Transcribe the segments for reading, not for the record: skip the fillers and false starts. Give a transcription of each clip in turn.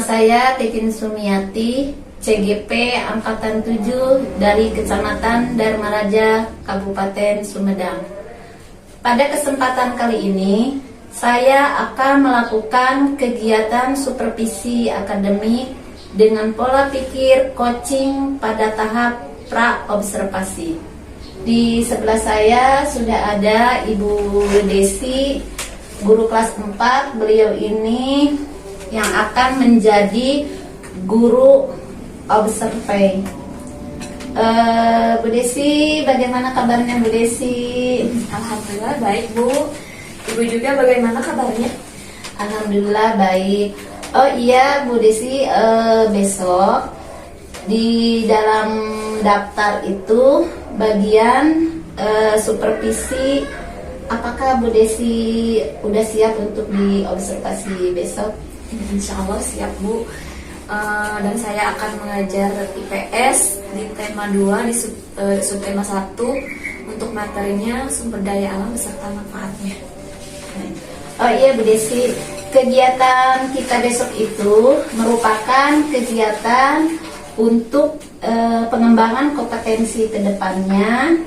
saya Titin Sumiati, CGP Angkatan 7 dari Kecamatan Dharma Raja, Kabupaten Sumedang. Pada kesempatan kali ini, saya akan melakukan kegiatan supervisi akademik dengan pola pikir coaching pada tahap pra-observasi. Di sebelah saya sudah ada Ibu Desi, guru kelas 4. Beliau ini yang akan menjadi guru observe. Bu Desi, bagaimana kabarnya Bu Desi? Alhamdulillah baik Bu. Ibu juga bagaimana kabarnya? Alhamdulillah baik. Oh iya Bu Desi, besok di dalam daftar itu bagian supervisi. Apakah Bu Desi udah siap untuk diobservasi besok? Insya Allah siap Bu. Dan saya akan mengajar IPS di tema 2 di subtema 1 untuk materinya sumber daya alam beserta manfaatnya. Oh iya Bu Desi, kegiatan kita besok itu merupakan kegiatan untuk pengembangan kompetensi kedepannya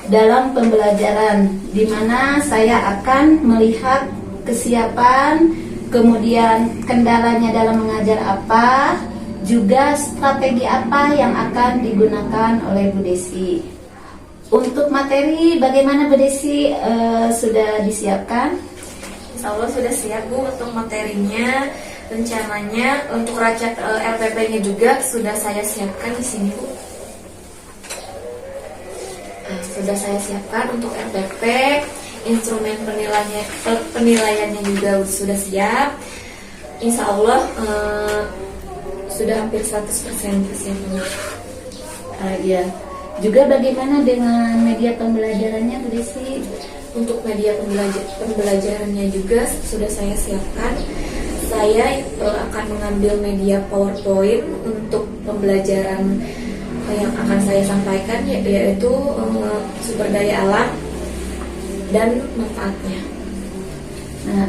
dalam pembelajaran, di mana saya akan melihat kesiapan, kemudian kendalanya dalam mengajar apa, juga strategi apa yang akan digunakan oleh Bu Desi. Untuk materi bagaimana Bu Desi, sudah disiapkan? Insya Allah sudah siap Bu untuk materinya. Rencananya untuk racak RPP-nya juga sudah saya siapkan di sini Bu. Sudah saya siapkan untuk RPP, instrumen penilaiannya juga sudah siap. Insya Allah sudah hampir 100% persiapannya. Iya. Juga bagaimana dengan media pembelajarannya Bu Desi? Untuk media pembelajarannya juga sudah saya siapkan. Saya akan mengambil media PowerPoint untuk pembelajaran yang akan saya sampaikan, yaitu sumber daya alam dan manfaatnya. Nah,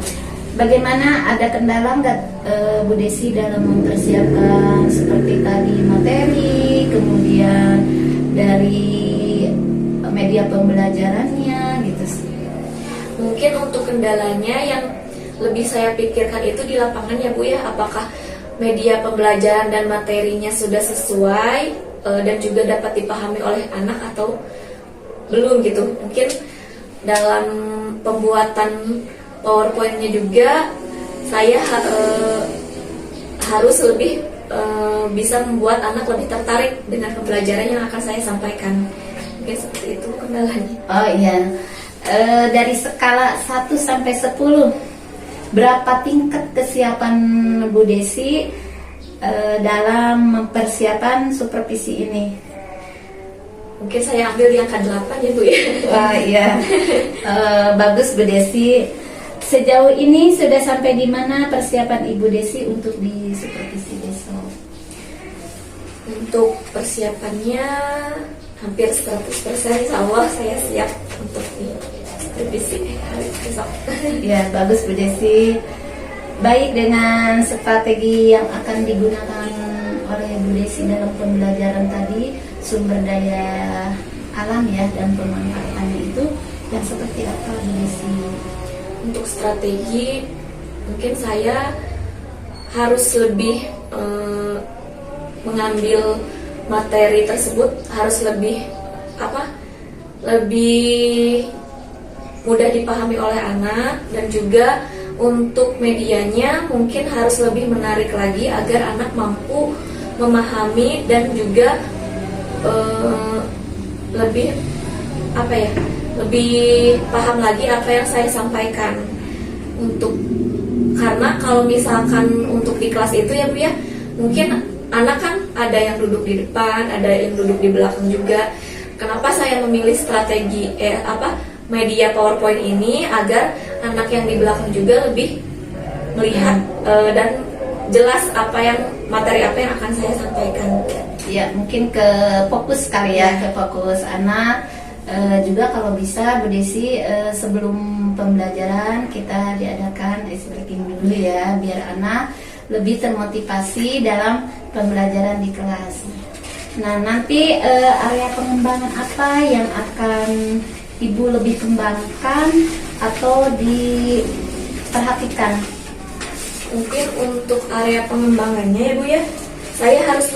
bagaimana, ada kendala nggak Bu Desi dalam mempersiapkan seperti tadi materi, kemudian dari media pembelajarannya gitu? Mungkin untuk kendalanya yang lebih saya pikirkan itu di lapangan ya Bu ya, apakah media pembelajaran dan materinya sudah sesuai dan juga dapat dipahami oleh anak atau belum gitu. Mungkin dalam pembuatan PowerPoint-nya juga saya harus lebih bisa membuat anak lebih tertarik dengan pembelajaran yang akan saya sampaikan. Mungkin seperti itu kendalanya. Oh iya, dari skala 1 sampai 10, berapa tingkat kesiapan Bu Desi dalam mempersiapkan supervisi ini? Mungkin saya ambil di angka 8 ya Bu ya. Wah iya, bagus Bu Desi. Sejauh ini sudah sampai di mana persiapan Ibu Desi untuk di supervisi besok? Untuk persiapannya hampir 100%, insya Allah saya siap untuk di supervisi hari besok. Ya bagus Bu Desi. Baik, dengan strategi yang akan digunakan oleh Bu Desi dalam pembelajaran tadi, sumber daya alam ya dan pemanfaatannya itu yang seperti apa Bu Desi? Untuk strategi mungkin saya harus lebih mengambil materi tersebut, harus lebih lebih mudah dipahami oleh anak, dan juga untuk medianya mungkin harus lebih menarik lagi agar anak mampu memahami dan juga lebih lebih paham lagi apa yang saya sampaikan. Karena kalau misalkan untuk di kelas itu ya Bu ya, mungkin anak kan ada yang duduk di depan, ada yang duduk di belakang juga. Kenapa saya memilih strategi media PowerPoint ini agar anak yang di belakang juga lebih melihat dan jelas materi apa yang akan saya sampaikan. Ya mungkin ke fokus kali ya, ke fokus anak. Juga kalau bisa Bu Desi, sebelum pembelajaran kita diadakan ice breaking dulu ya, biar anak lebih termotivasi dalam pembelajaran di kelas. Nah, nanti area pengembangan apa yang akan Ibu lebih kembangkan atau diperhatikan? Mungkin untuk area pengembangannya ya Bu ya, saya harus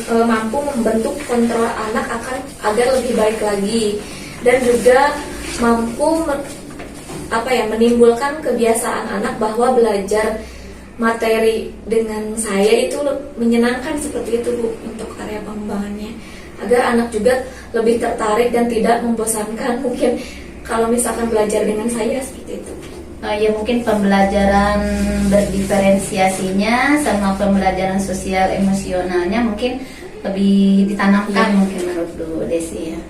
mampu membentuk kontrol anak agar lebih baik lagi, dan juga mampu menimbulkan kebiasaan anak bahwa belajar materi dengan saya itu menyenangkan, seperti itu Bu untuk area pengembangannya, agar anak juga lebih tertarik dan tidak membosankan mungkin kalau misalkan belajar dengan saya, seperti itu. Ya mungkin pembelajaran berdiferensiasinya sama pembelajaran sosial emosionalnya mungkin lebih ditanamkan mungkin menurut Bu Desi ya.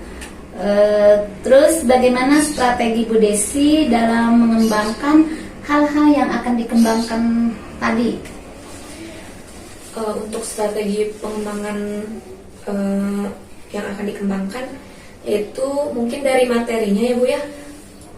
Terus bagaimana strategi Bu Desi dalam mengembangkan hal-hal yang akan dikembangkan tadi? Untuk strategi pengembangan yang akan dikembangkan yaitu mungkin dari materinya ya Bu ya.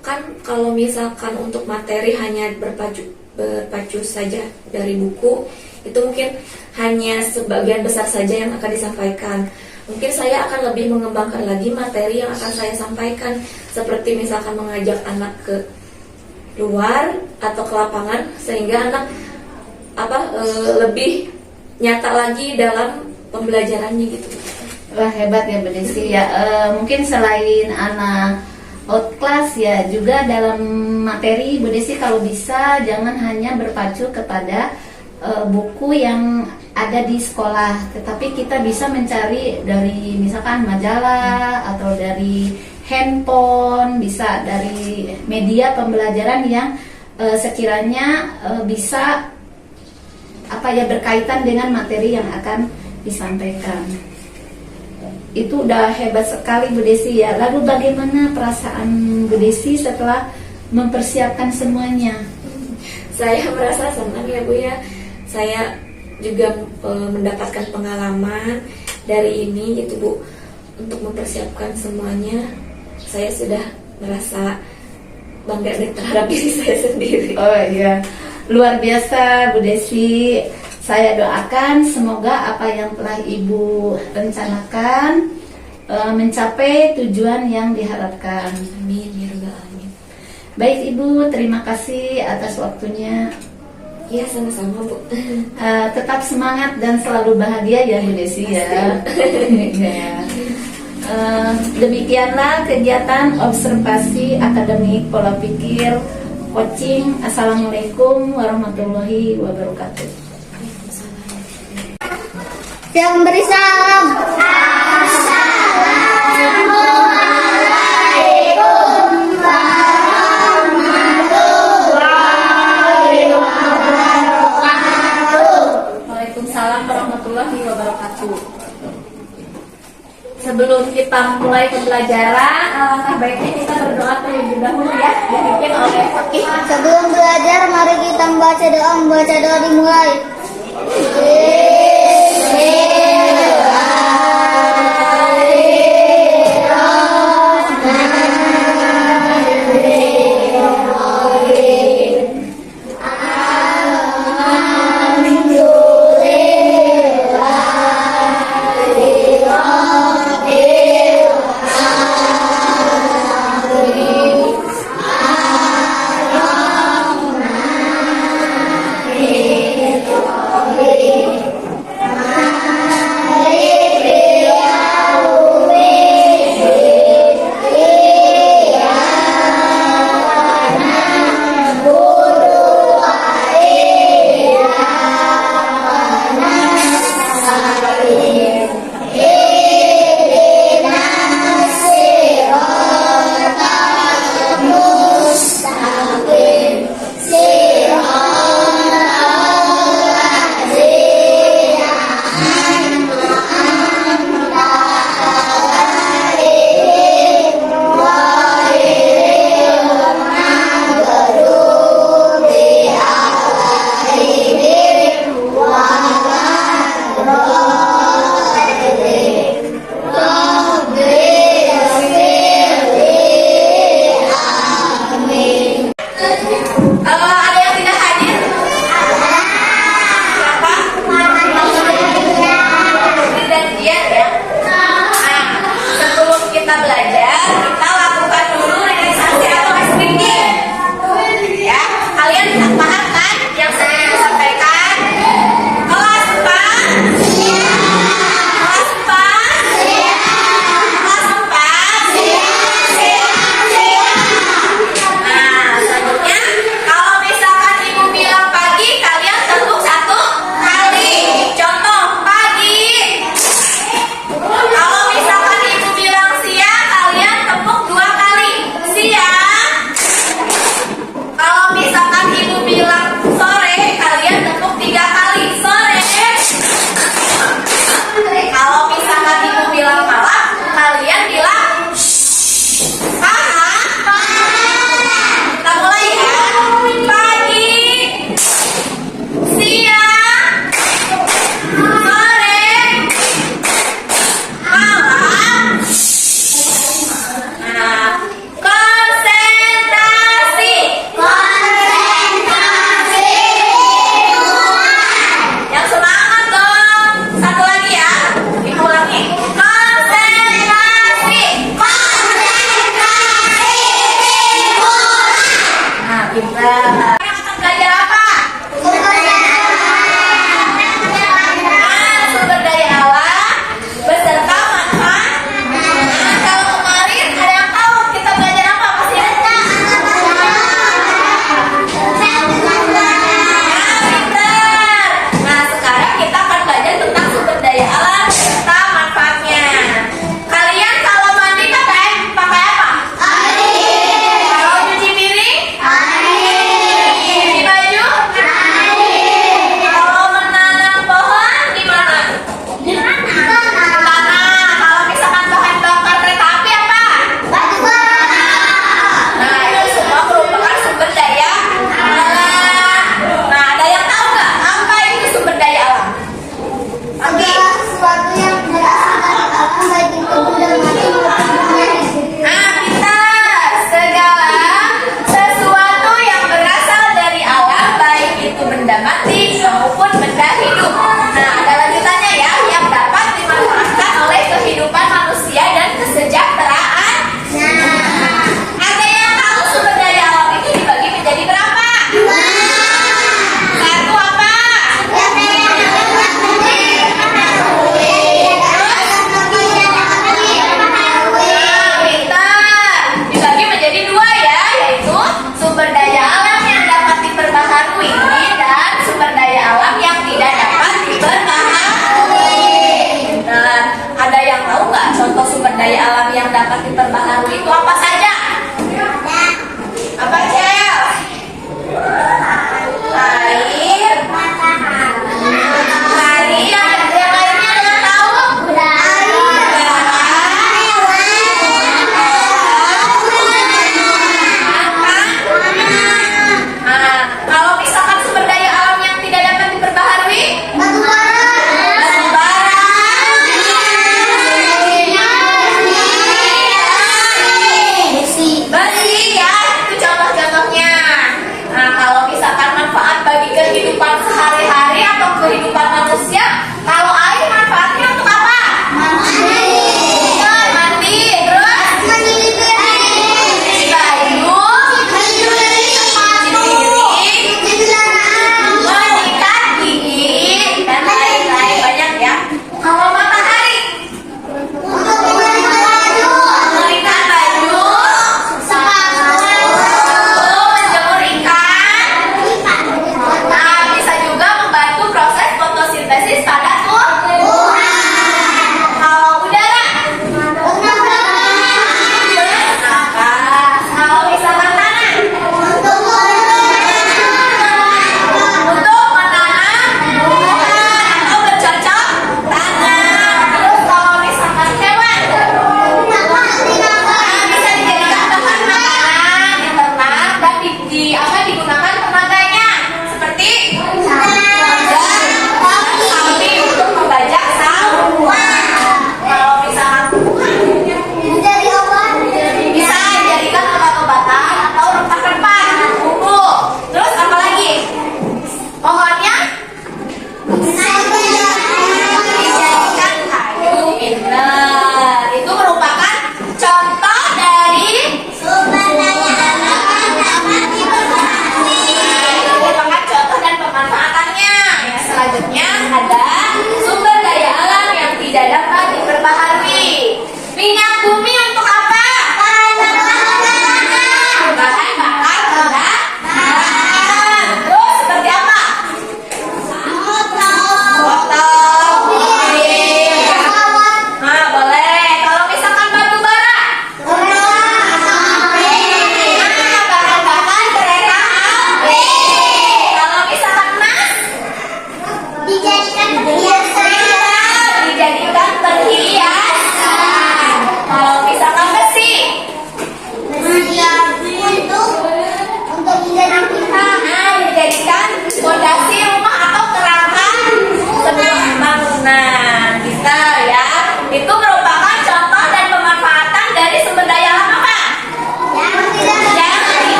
Kan kalau misalkan untuk materi hanya berpacu saja dari buku, itu mungkin hanya sebagian besar saja yang akan disampaikan. Mungkin saya akan lebih mengembangkan lagi materi yang akan saya sampaikan, seperti misalkan mengajak anak ke luar atau ke lapangan, sehingga anak lebih nyata lagi dalam pembelajarannya gitu. Wah, hebat ya Bu Desi ya. Mungkin selain anak outclass ya, juga dalam materi Bu Desi kalau bisa jangan hanya berpacu kepada buku yang ada di sekolah, tetapi kita bisa mencari dari misalkan majalah atau dari handphone, bisa dari media pembelajaran yang sekiranya bisa berkaitan dengan materi yang akan disampaikan. Itu udah hebat sekali Bu Desi ya. Lalu bagaimana perasaan Bu Desi setelah mempersiapkan semuanya? Saya merasa senang ya Bu ya. Saya juga mendapatkan pengalaman dari ini gitu Bu. Untuk mempersiapkan semuanya, saya sudah merasa bangga terhadap diri saya sendiri. Oh iya, luar biasa Bu Desi. Saya doakan semoga apa yang telah Ibu rencanakan mencapai tujuan yang diharapkan. Amin ya rabbal alamin. Baik Ibu, terima kasih atas waktunya. Ya, sama-sama Bu. Tetap semangat dan selalu bahagia ya Bu Desi ya. Ya. Demikianlah kegiatan observasi akademik pola pikir coaching. Assalamualaikum warahmatullahi wabarakatuh. Yang beri salam. Assalamualaikum warahmatullahi wabarakatuh. Waalaikumsalam warahmatullahi wabarakatuh. Sebelum kita mulai pembelajaran, alangkah baiknya kita berdoa terlebih dahulu ya, dipimpin oleh Fakih. Sebelum belajar, mari kita membaca doa. Membaca doa dimulai. kita belajar, kita lakukan dulu relaksasi atau ice breathing. Ya, kalian paham kan yang saya sampaikan? Kelas 4? Kelas 4? Kelas 4? Nah, selanjutnya kalau misalkan ibu bilang pagi, kalian tepuk 1 kali. Contoh, pagi. Kalau misalkan ibu bilang siang, kalian tepuk 2 kali. Siang. Kalau misalkan ibu bilang sore, kalian tepuk 3 kali. Sore. Kalau misalkan ibu bilang malam, kalian bilang paham? Kita mulai ya. Pagi, siang, sore, malam. Nah, konsentrasi. Yang semangat dong. Satu lagi ya. Ibu ulangi. Konsentrasi. Nah, pintar. Yang akan belajar apa? Sumber daya alam beserta manfaat. Nah, kalau kemarin ada yang tahu kita belajar apa? Masih ingat nggak? Pintar. Nah, sekarang kita akan belajar tentang sumber daya alam serta manfaatnya. Kalian kalau mandi pakai apa? Kalau cuci piring? Cuci baju? Kalau menanam pohon gimana? Tanah. Kalau misalkan bahan bakar kereta api apa? Nah, itu semua merupakan sumber daya alam. Nah, ada yang tahu nggak apa itu sumber daya alam? Sesuatu yang berdasarkan alam baik itu benda mati maupun benda hidup. Ah, pintar. Segala sesuatu yang berasal dari alam, baik itu benda mati maupun benda hidup. Nah, ada lanjutannya ya, yang dapat dimanfaatkan oleh kehidupan manusia dan kesejahteraan. Ada yang tahu sumber daya alam itu dibagi menjadi berapa? Satu apa? Pintar. Dibagi menjadi 2 ya, yaitu sumber daya alam yang dapat diperbaharui dan sumber daya alam yang tidak dapat diperbaharui. Nah, ada yang tahu nggak contoh sumber daya alam yang dapat diperbaharui itu apa saja? Apa, Cel? Air, matahari, yang lainnya ada yang tahu? Nah, kalau misalkan sumber daya alam yang tidak dapat diperbaharui, batu bara, besi ya, itu contoh-contoh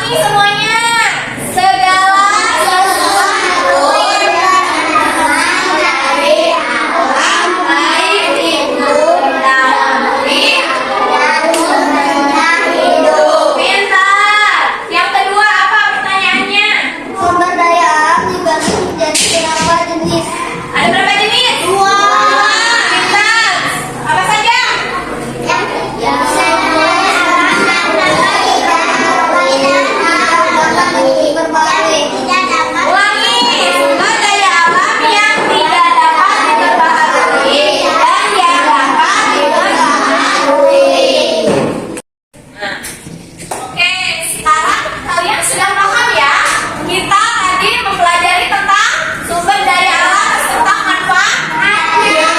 Ulangi semuanya. Segala sesuatu yang dari alam baik itu mendahului hidup. Pintar. Yang kedua apa pertanyaannya? Sumber daya alam dibagi menjadi berapa jenis? Ada berapa jenis? Dua. Pintar. Apa saja? Yang Ulangi. Sumber daya alam yang tidak dapat diperbaharui dan yang dapat diperbaharui. Nah, oke, sekarang kalian sudah paham ya? Kita tadi mempelajari tentang sumber daya alam tentang manfaatnya.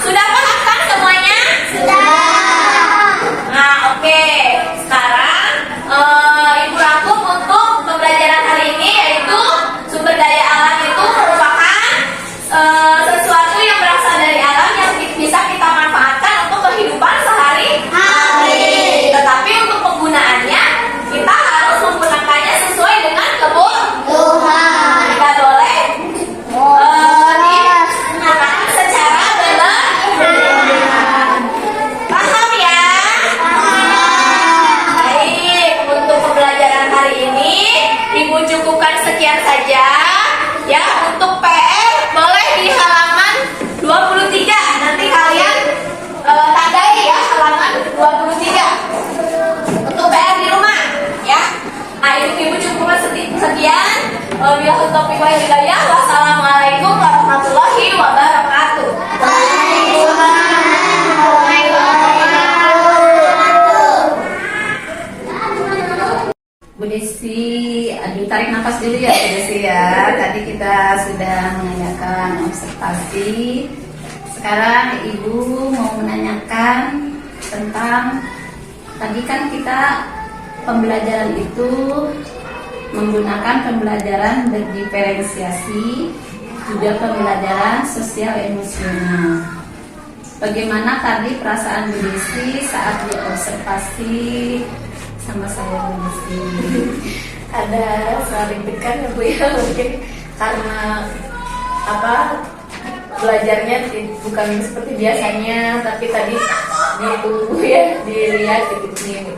Sudah paham kan semuanya? Nah, oke. Sekarang Ibu rangkum untuk pembelajaran hari ini yaitu sumber daya alam itu merupakan sesuatu yang berasal dari alam yang bisa kita manfaatkan untuk kehidupan sehari-hari. Tetapi untuk penggunaannya kita harus menggunakannya sesuai dengan kebutuhan. Tidak boleh digunakan secara berlebihan. Paham ya? Baik, untuk pembelajaran hari ini Ibu cukupkan sekian saja. Ya, untuk PR boleh di halaman 23. Nanti kalian tandai ya halaman 23. Untuk PR di rumah, ya. Nah, Ibu cukupkan sekian. Wabillahi taufiq wal hidayah. Wassalamualaikum warahmatullahi wabarakatuh. Bu Desi, aduh tarik nafas dulu ya Bu Desi ya. Tadi kita sudah menanyakan observasi. Sekarang Ibu mau menanyakan tentang tadi kan kita pembelajaran itu menggunakan pembelajaran berdiferensiasi, juga pembelajaran sosial emosional. Bagaimana tadi perasaan Bu Desi saat diobservasi sama saya Bu Desi? Ada rasa deg-degan ya Bu ya, mungkin karena belajarnya bukan seperti biasanya, tapi tadi ditunggu ya, dilihat gitu,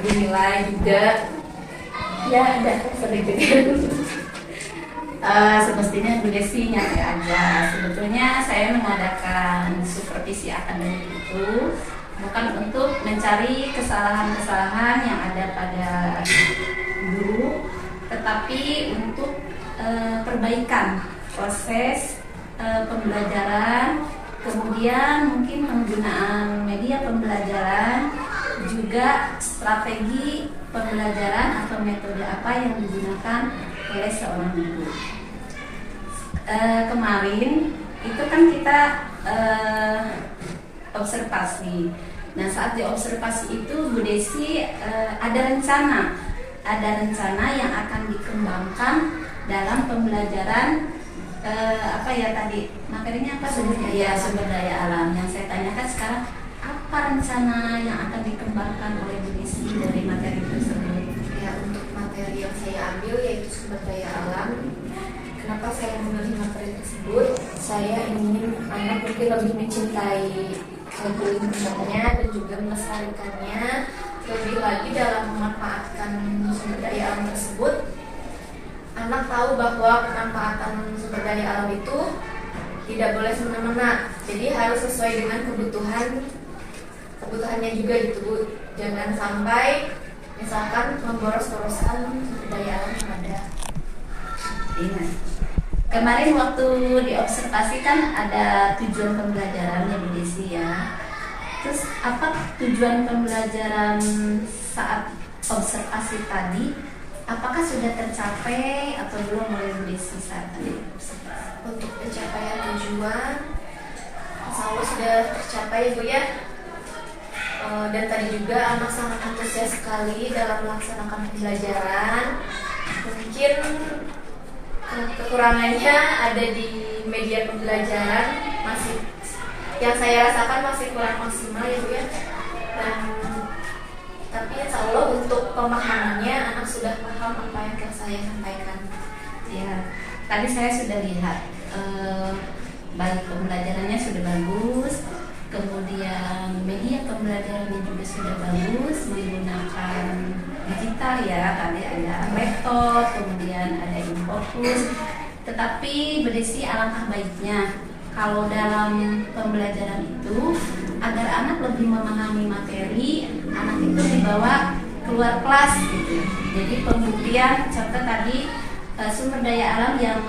dinilai juga ya, ada rasa deg-degan. Semestinya Bu Desi nyantai aja. Sebetulnya saya mengadakan supervisi akademik itu bukan untuk mencari kesalahan-kesalahan yang ada pada guru, tetapi untuk perbaikan proses pembelajaran, kemudian mungkin penggunaan media pembelajaran, juga strategi pembelajaran atau metode apa yang digunakan oleh seorang guru. Kemarin itu kan kita observasi. Nah, saat diobservasi itu Bu Desi ada rencana yang akan dikembangkan dalam pembelajaran tadi materinya apa, sumber daya alam. Yang saya tanyakan sekarang, apa rencana yang akan dikembangkan oleh Bu Desi dari materi tersebut? Ya, untuk materi yang saya ambil yaitu sumber daya alam. Kenapa saya memilih materi tersebut? Saya ingin anak mungkin lebih mencintai lingkungannya dan juga melestarikannya. Lebih lagi dalam memanfaatkan sumber daya alam tersebut, anak tahu bahwa pemanfaatan sumber daya alam itu tidak boleh semena-mena. Jadi harus sesuai dengan kebutuhannya juga gitu Bu. Jangan sampai misalkan memboros-boroskan sumber daya alam yang ada. Ingat, kemarin waktu diobservasi kan ada tujuan pembelajaran ya Bu Desi ya. Terus apa tujuan pembelajaran saat observasi tadi? Apakah sudah tercapai atau belum oleh Bu Desi saat tadi observasi? Untuk pencapaian tujuan, insya Allah sudah tercapai Bu ya. Dan tadi juga anak sangat antusias sekali dalam melaksanakan pembelajaran. Mungkin kekurangannya ada di media pembelajaran, yang saya rasakan masih kurang maksimal ya Bu ya. Dan Tapi insya Allah untuk pemahamannya anak sudah paham apa yang saya sampaikan. Ya, tadi saya sudah lihat baik pembelajarannya sudah bagus, kemudian media pembelajarannya juga sudah bagus menggunakan digital ya, tadi ada laptop, kemudian ada infocus. Tetapi Bu Desi, alangkah baiknya kalau dalam pembelajaran itu agar anak lebih memahami materi, anak itu dibawa keluar kelas gitu. Jadi pembuktian contoh tadi sumber daya alam yang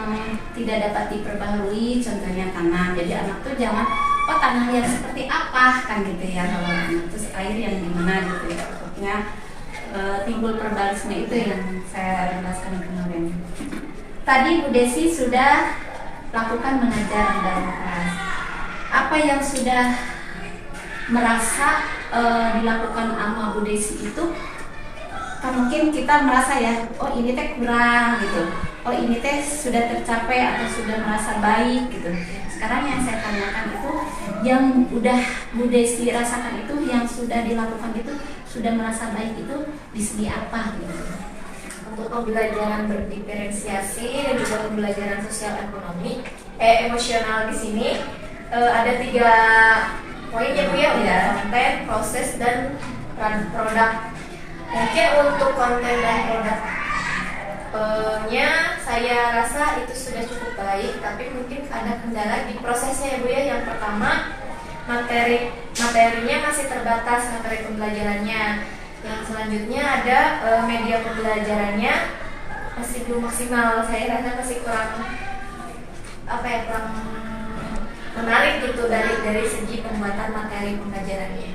tidak dapat diperbaharui, contohnya tanah. Jadi anak tuh jangan, oh tanah yang seperti apa kan gitu ya, kalau anak terus air yang gimana gitu ya. Takutnya timbul perbalisme, itu yang saya jelaskan kemarin. Tadi Bu Desi sudah lakukan mengajar dalam kelas. Apa yang sudah merasa dilakukan sama Bu Desi itu, kan mungkin kita merasa ya, oh ini teh kurang gitu, oh ini teh sudah tercapai atau sudah merasa baik gitu. Sekarang yang saya tanyakan itu, yang udah Bu Desi rasakan itu, yang sudah dilakukan itu, sudah merasa baik itu di segi apa gitu? Untuk pembelajaran berdiferensiasi dan juga pembelajaran sosial ekonomi, emosional di sini ada 3 poin ya Bu ya, konten, proses, dan produk. Mungkin untuk konten dan produknya saya rasa itu sudah cukup baik, tapi mungkin ada kendala di prosesnya ya Bu ya. Yang pertama, materinya masih terbatas, materi pembelajarannya. Yang selanjutnya ada media pembelajarannya masih belum maksimal. Saya rasa masih kurang kurang menarik gitu dari segi pembuatan materi pembelajarannya.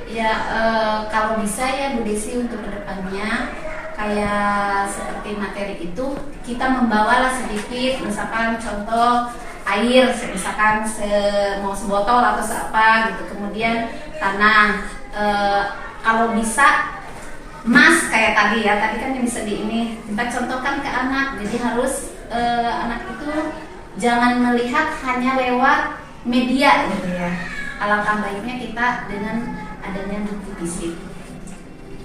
Ya, kalau bisa ya Bu Desi untuk kedepannya kayak seperti materi itu kita membawalah sedikit, misalkan contoh air, misalkan mau sebotol atau seapa gitu, kemudian tanah, kalau bisa emas kayak tadi ya, tadi kan bisa kita contohkan ke anak, jadi harus anak itu jangan melihat hanya lewat media gitu ya. Alangkah baiknya kita dengan adanya bukti fisik.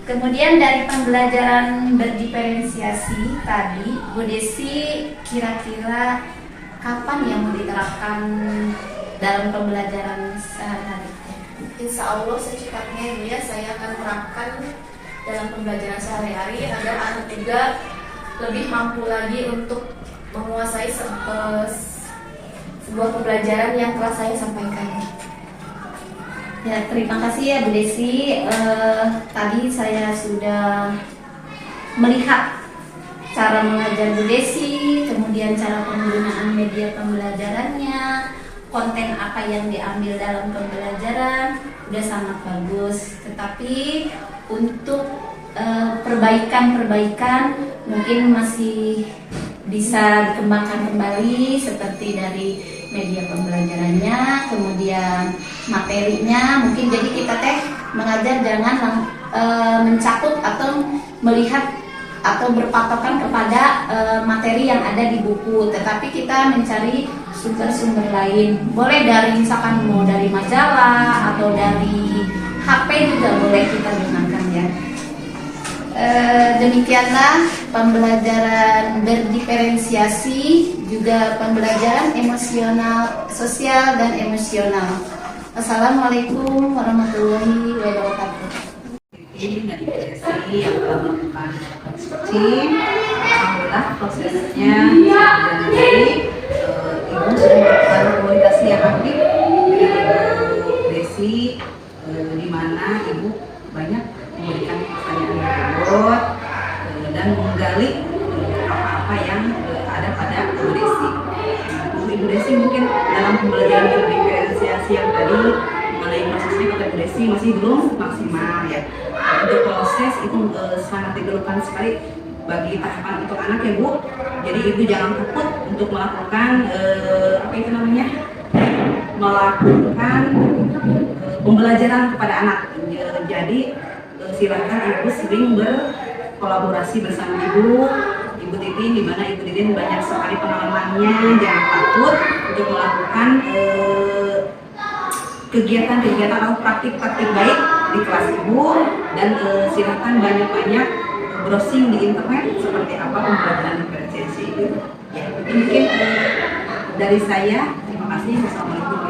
Kemudian dari pembelajaran berdiferensiasi tadi, Bu Desi kira-kira kapan yang mau diterapkan dalam pembelajaran sehari-hari? Insya Allah secepatnya Bu ya, saya akan terapkan dalam pembelajaran sehari-hari agar anak juga lebih mampu lagi untuk menguasai sebuah pembelajaran yang telah saya sampaikan. Ya, terima kasih ya Bu Desi. Tadi saya sudah melihat cara mengajar Bu Desi, kemudian cara penggunaan media pembelajarannya, konten apa yang diambil dalam pembelajaran, udah sangat bagus. Tetapi untuk perbaikan mungkin masih bisa dikembangkan kembali, seperti dari media pembelajarannya, kemudian materinya. Mungkin jadi kita mengajar jangan mencakup atau melihat atau berpatokan kepada materi yang ada di buku, tetapi kita mencari sumber-sumber lain. Boleh dari misalkan mau dari majalah atau dari HP juga boleh kita gunakan ya. Demikianlah pembelajaran berdiferensiasi, juga pembelajaran emosional, sosial dan emosional. Assalamualaikum warahmatullahi wabarakatuh. Ini dari PSI yang telah melakukan diskusi. Alhamdulillah prosesnya berjalan baik. Ibu sudah melakukan komunikasi yang aktif dengan Ibu Desi, di mana Ibu banyak memberikan pertanyaan tersebut dan menggali apa-apa yang ada pada Ibu Desi. Ibu Desi mungkin dalam pembelajaran diferensiasi yang tadi mengenai prosesnya kata Bu Desi masih belum maksimal ya. Untuk proses itu sangat diperlukan sekali bagi tahapan untuk anak ya Bu. Jadi Ibu jangan takut untuk melakukan melakukan pembelajaran kepada anak. Jadi silakan Ibu sering berkolaborasi bersama Ibu Titin, di mana Ibu Titin banyak sekali pengalamannya. Jangan takut untuk melakukan kegiatan-kegiatan atau praktik-praktik baik di kelas ibu, dan silahkan banyak-banyak browsing di internet seperti apa pembelajaran diferensiasi. Ya, mungkin dari saya. Terima kasih. Wassalamualaikum.